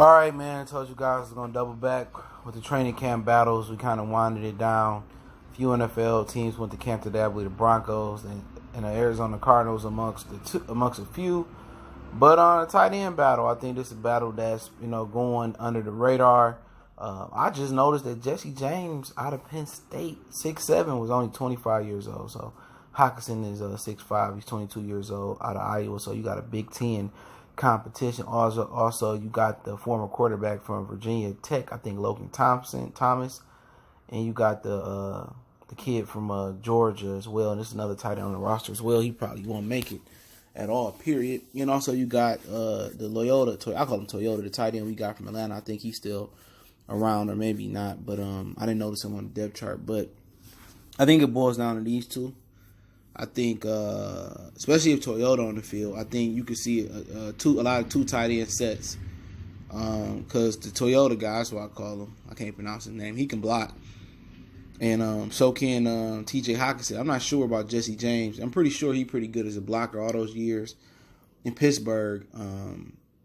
All right, man. I told you guys we're gonna double back with the training camp battles. We kind of winded it down. A few NFL teams went to camp today. I believe the Broncos and the Arizona Cardinals amongst a few. But on a tight end battle, I think this is a battle that's going under the radar. I just noticed that Jesse James out of Penn State, 6'7", was only 25 years old. So Hockenson is 6'5". He's 22 years old out of Iowa. So you got a Big Ten competition. Also, you got the former quarterback from Virginia Tech, I think Logan Thomas, and you got the kid from Georgia as well. And this is another tight end on the roster as well. He probably won't make it at all, period. And also you got the I call him Toyota, the tight end we got from Atlanta. I think he's still around, or maybe not, but I didn't notice him on the depth chart. But I think it boils down to these two. I think, especially if Toyota on the field, I think you could see a lot of two tight end sets. Because the Toyota guy, that's what I call him. I can't pronounce his name. He can block. And so can T.J. Hockenson. I'm not sure about Jesse James. I'm pretty sure he's pretty good as a blocker all those years in Pittsburgh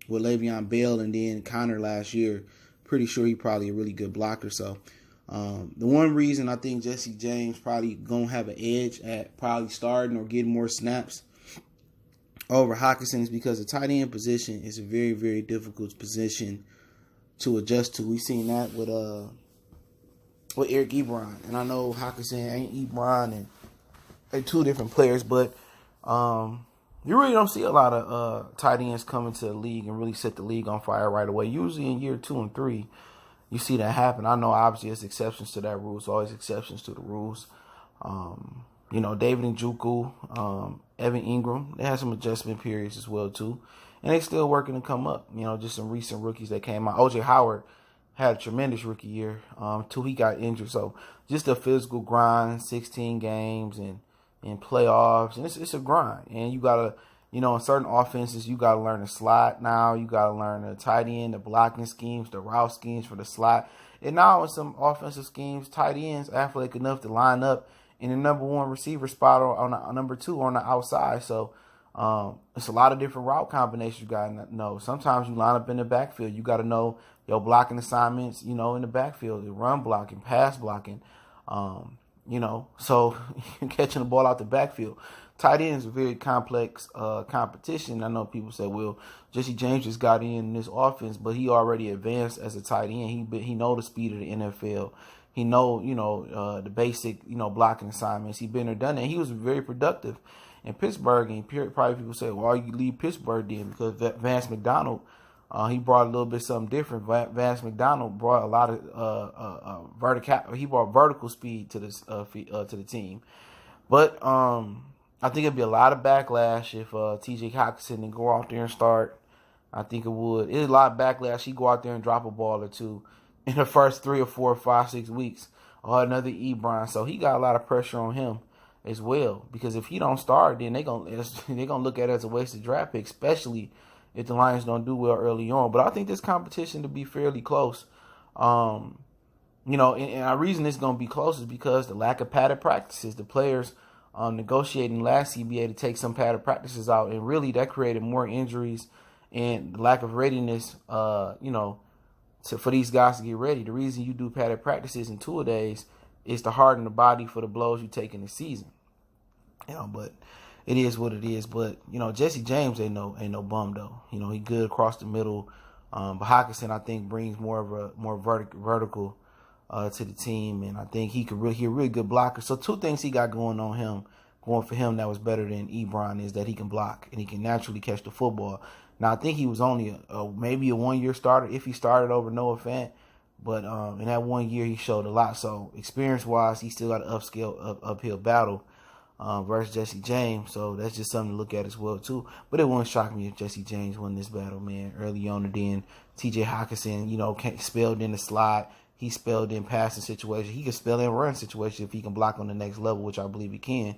with Le'Veon Bell and then Connor last year. Pretty sure he's probably a really good blocker. So the one reason I think Jesse James probably going to have an edge at probably starting or getting more snaps over Hockenson is because the tight end position is a very, very difficult position to adjust to. We've seen that with Eric Ebron. And I know Hockenson ain't Ebron and they're two different players, but you really don't see a lot of tight ends coming to the league and really set the league on fire right away. Usually in year 2 and 3, you see that happen. I know obviously there's exceptions to that rule. There's always exceptions to the rules. David Njoku, Evan Ingram, they had some adjustment periods as well too. And they still working to come up. Just some recent rookies that came out. O.J. Howard had a tremendous rookie year till he got injured. So just a physical grind, 16 games and playoffs. And it's a grind. And you got to, in certain offenses, you got to learn the slot now. You got to learn the tight end, the blocking schemes, the route schemes for the slot. And now in some offensive schemes, tight ends are athletic enough to line up in the number 1 receiver spot or on the number 2 on the outside. So it's a lot of different route combinations you got to know. Sometimes you line up in the backfield. You got to know your blocking assignments, in the backfield, the run blocking, pass blocking, so you're catching the ball out the backfield. Tight end is a very complex competition. I know people say, well, Jesse James just got in this offense, but he already advanced as a tight end. He know the speed of the NFL. He know, the basic, blocking assignments. He been there, done that. He was very productive in Pittsburgh. And probably people say, well, you leave Pittsburgh then because Vance McDonald, he brought a little bit something different. Vance McDonald brought a lot of vertical. He brought vertical speed to this to the team. But I think it'd be a lot of backlash if T.J. Hockenson didn't go out there and start. I think it would. It's a lot of backlash. He go out there and drop a ball or two in the first 3 or 4 or 5, 6 weeks. Or another Ebron. So he got a lot of pressure on him as well. Because if he don't start, then they're gonna look at it as a wasted draft pick, especially if the Lions don't do well early on. But I think this competition to be fairly close. And the reason it's going to be close is because the lack of padded practices. The players negotiating last CBA to take some padded practices out. And really that created more injuries and the lack of readiness, for these guys to get ready. The reason you do padded practices in 2-a-days is to harden the body for the blows you take in the season. But it is what it is. But, Jesse James ain't no bum, though. He good across the middle. But Hockenson, I think, brings more vertical to the team. And I think he's a really good blocker. So 2 things he got going for him that was better than Ebron is that he can block and he can naturally catch the football. Now, I think he was only maybe a 1-year starter if he started over Noah Fant. But in that 1 year, he showed a lot. So experience-wise, he still got an uphill battle versus Jesse James. So that's just something to look at as well, too. But it wouldn't shock me if Jesse James won this battle, man, early on. And then T.J. Hockenson, spelled in the slot. He spelled in passing situation. He can spell in run situation if he can block on the next level, which I believe he can.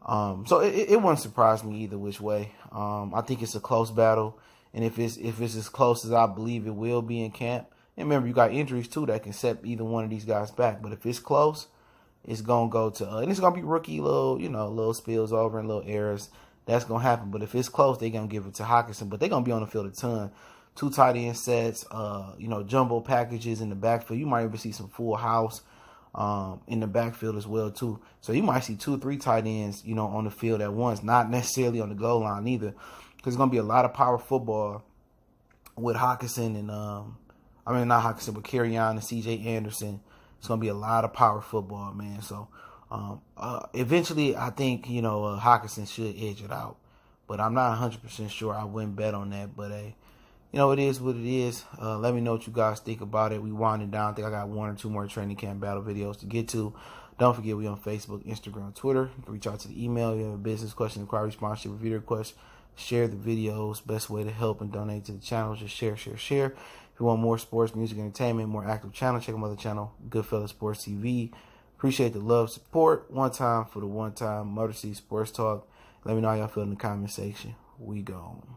So it wouldn't surprise me either which way. I think it's a close battle. And if it's as close as I believe it will be in camp, and remember, you got injuries, too, that can set either one of these guys back. But if it's close, it's going to go to and it's going to be rookie little spills over and little errors. That's going to happen. But if it's close, they're going to give it to Hockenson. But they're going to be on the field a ton 2 tight end sets, jumbo packages in the backfield. You might even see some full house in the backfield as well too. So you might see 2 or 3 tight ends, on the field at once, not necessarily on the goal line either, because it's gonna be a lot of power football with Hockenson and not Hockenson, but Kerryon and C.J. Anderson. It's gonna be a lot of power football, man. So eventually, I think Hockenson should edge it out, but I'm not 100% sure. I wouldn't bet on that, but hey. It is what it is. Let me know what you guys think about it. We winding down. I think I got 1 or 2 more training camp battle videos to get to. Don't forget, we on Facebook, Instagram, Twitter. You can reach out to the email. You have a business question, inquiry, sponsorship, or video request. Share the videos. Best way to help and donate to the channel is just share. If you want more sports, music, entertainment, more active channel, check out my other channel, Goodfellas Sports TV. Appreciate the love, support. One time for the one time. Motor City Sports Talk. Let me know how y'all feel in the comment section. We gone.